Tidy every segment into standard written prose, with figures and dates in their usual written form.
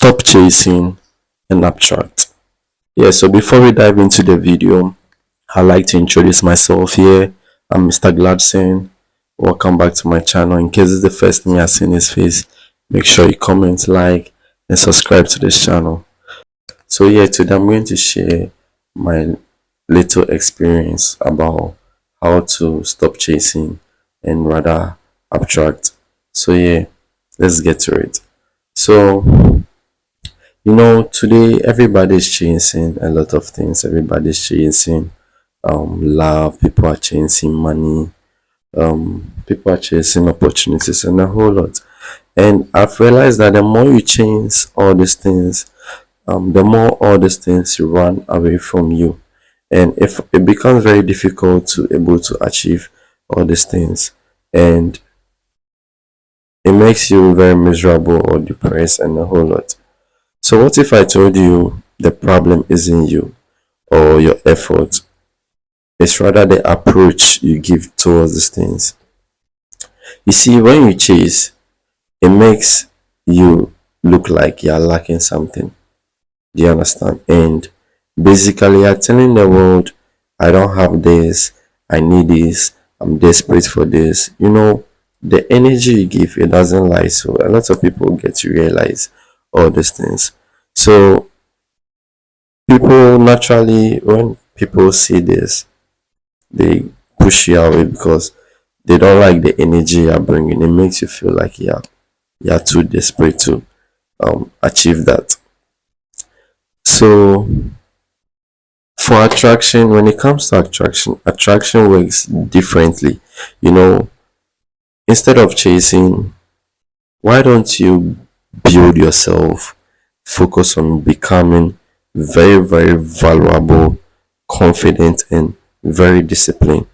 Stop chasing and abstract. Yeah, so before we dive into the video, I'd like to introduce myself here. I'm Mr. Gladson. Welcome back to my channel. In case it's the first time you're seeing his face, make sure you comment, like, and subscribe to this channel. So yeah, today I'm going to share my little experience about how to stop chasing and rather abstract. So yeah, let's get to it. So today everybody's chasing a lot of things. Everybody's chasing love, people are chasing money, people are chasing opportunities and a whole lot. And I've realized that the more you chase all these things, the more all these things run away from you. And if it becomes very difficult to able to achieve all these things, and it makes you very miserable or depressed and a whole lot. So what if I told you the problem isn't you or your effort? It's rather the approach you give towards these things. You see, when you chase, it makes you look like you're lacking something. Do you understand? And basically, you're telling the world, I don't have this, I need this, I'm desperate for this. The energy you give, it doesn't lie. So a lot of people get to realize all these things. So people naturally, when people see this, they push you away because they don't like the energy you're bringing. It makes you feel like you're too desperate to achieve that. So for attraction, when it comes to attraction works differently. You know, instead of chasing, why don't you build yourself, focus on becoming very, very valuable, confident, and very disciplined?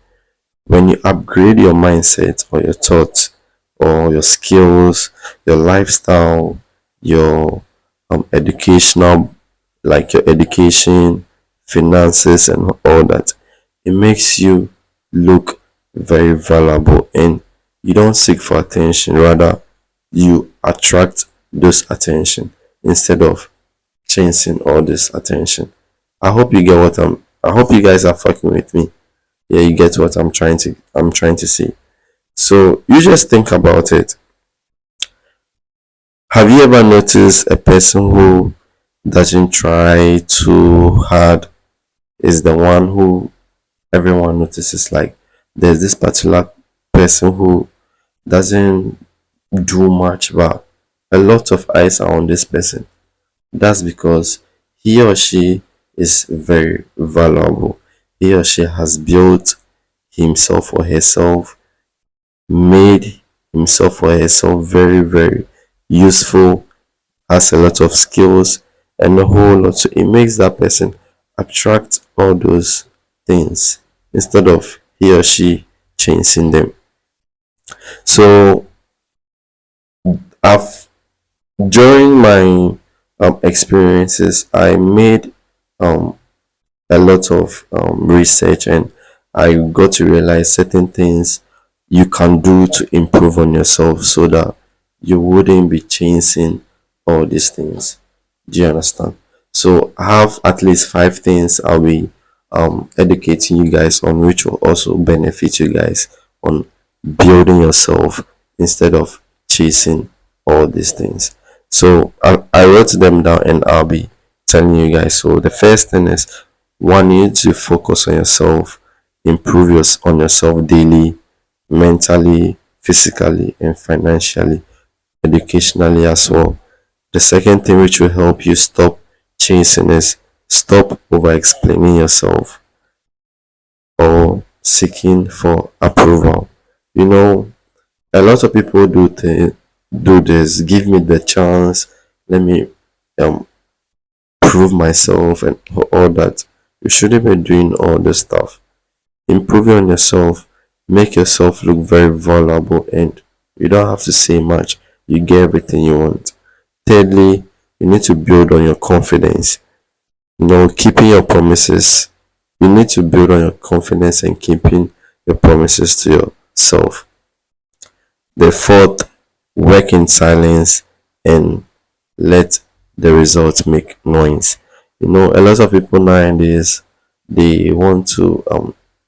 When you upgrade your mindset or your thoughts or your skills, your lifestyle, your educational, like your education, finances, and all that, it makes you look very valuable, and you don't seek for attention, rather you attract those attention instead of chasing all this attention. I hope you guys are fucking with me. Yeah, you get what I'm trying to say. So you just think about it. Have you ever noticed a person who doesn't try too hard is the one who everyone notices? Like, there's this particular person who doesn't do much, but a lot of eyes are on this person. That's because he or she is very valuable. He or she has built himself or herself, made himself or herself very, very useful, has a lot of skills and a whole lot. So it makes that person attract all those things instead of he or she chasing them. So I've during my experiences, I made um, a lot of research, and I got to realize certain things you can do to improve on yourself so that you wouldn't be chasing all these things. Do you understand? So I have at least 5 things I'll be educating you guys on, which will also benefit you guys on building yourself instead of chasing all these things. So I wrote them down and I'll be telling you guys. So the first thing is, one, you need to focus on yourself, improve on yourself daily, mentally, physically, and financially, educationally as well. The second thing which will help you stop chasing is stop over explaining yourself or seeking for approval. You know, a lot of people do this. Give me the chance. Let me um prove myself and all that. You shouldn't be doing all this stuff. Improving on yourself, make yourself look very vulnerable, and you don't have to say much. You get everything you want. Thirdly, you need to build on your confidence. Keeping your promises. You need to build on your confidence and keeping your promises to yourself. The fourth, work in silence and let the results make noise. A lot of people nowadays, they want to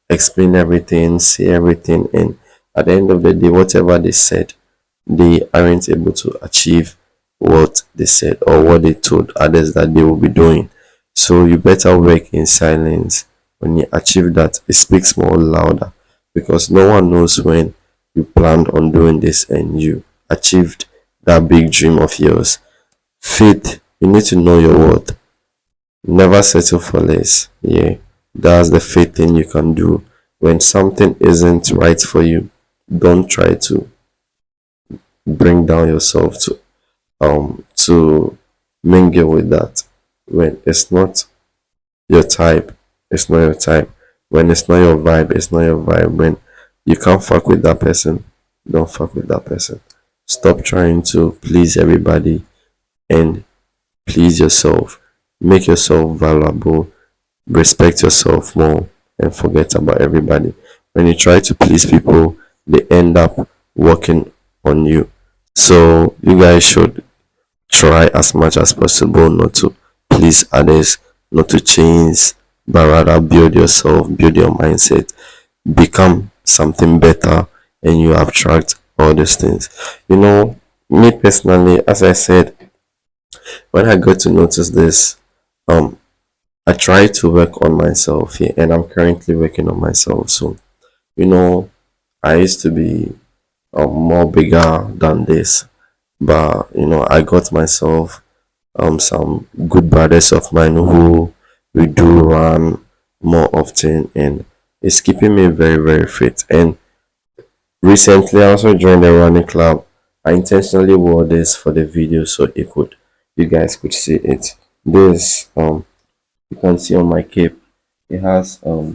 explain everything, say everything, and at the end of the day, whatever they said, they aren't able to achieve what they said or what they told others that they will be doing. So you better work in silence. When you achieve that, it speaks more louder, because no one knows when you planned on doing this and you achieved that big dream of yours. Faith, you need to know your worth. Never settle for less. Yeah, that's the faith thing you can do. When something isn't right for you, don't try to bring down yourself to mingle with that. When it's not your type, it's not your type. When it's not your vibe, it's not your vibe. When you can't fuck with that person, don't fuck with that person. Stop trying to please everybody and please yourself. Make yourself valuable, respect yourself more, and forget about everybody. When you try to please people, they end up working on you. So you guys should try as much as possible not to please others, not to change, but rather build yourself, build your mindset, become something better, and you attract all these things. Me personally, as I said, when I got to notice this, um I try to work on myself here, and I'm currently working on myself. So you know I used to be more bigger than this, but I got myself some good brothers of mine who we do run more often, and it's keeping me very very fit. And recently I also joined a running club. I intentionally wore this for the video so you guys could see it. This you can see on my cape, it has a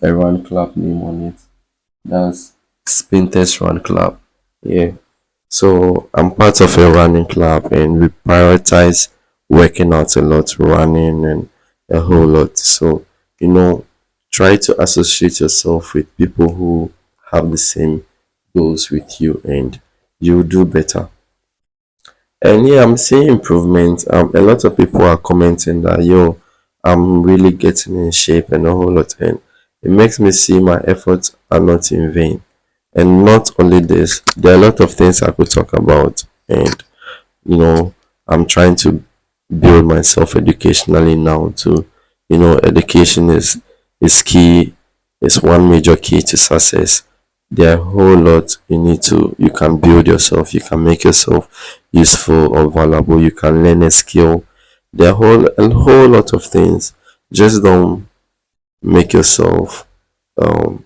run club name on it. That's Spin Test Run Club. Yeah. So I'm part of a running club, and we prioritize working out a lot, running and a whole lot. So, you know, try to associate yourself with people who have the same goals with you, and you'll do better. And yeah, I'm seeing improvement. A lot of people are commenting that yo, I'm really getting in shape and a whole lot, and it makes me see my efforts are not in vain. And not only this, there are a lot of things I could talk about, and you know, I'm trying to build myself educationally now too. Education is key, is one major key to success. There are a whole lot you can build yourself, you can make yourself useful or valuable, you can learn a skill. There are a whole lot of things. Just don't make yourself um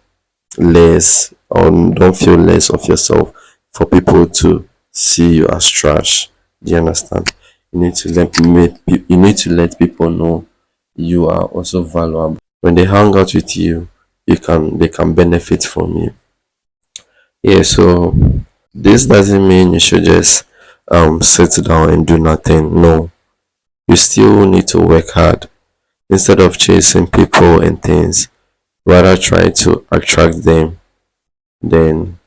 less, or don't feel less of yourself for people to see you as trash. Do you understand? You need to let people know you are also valuable. When they hang out with you, they can benefit from you. Yeah, so this doesn't mean you should just sit down and do nothing. No, you still need to work hard. Instead of chasing people and things, rather try to attract them. Then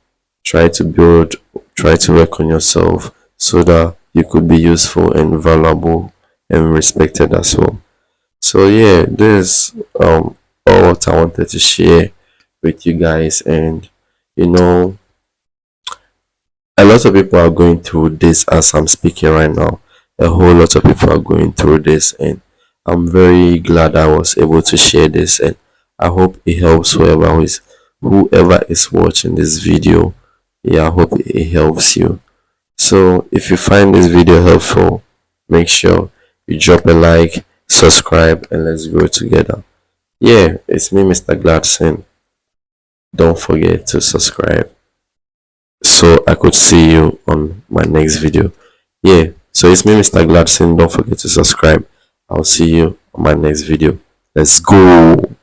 try to work on yourself so that you could be useful and valuable and respected as well. So yeah, this all what I wanted to share with you guys. And you know a lot of people are going through this as I'm speaking right now. A whole lot of people are going through this, and I'm very glad I was able to share this, and I hope it helps whoever is watching this video. Yeah, I hope it helps you. So if you find this video helpful, make sure you drop a like, subscribe, and let's grow together. Yeah, it's me, Mr. Gladson. Don't forget to subscribe so I could see you on my next video. Yeah, so it's me, Mr. Gladson. Don't forget to subscribe. I'll see you on my next video. Let's go.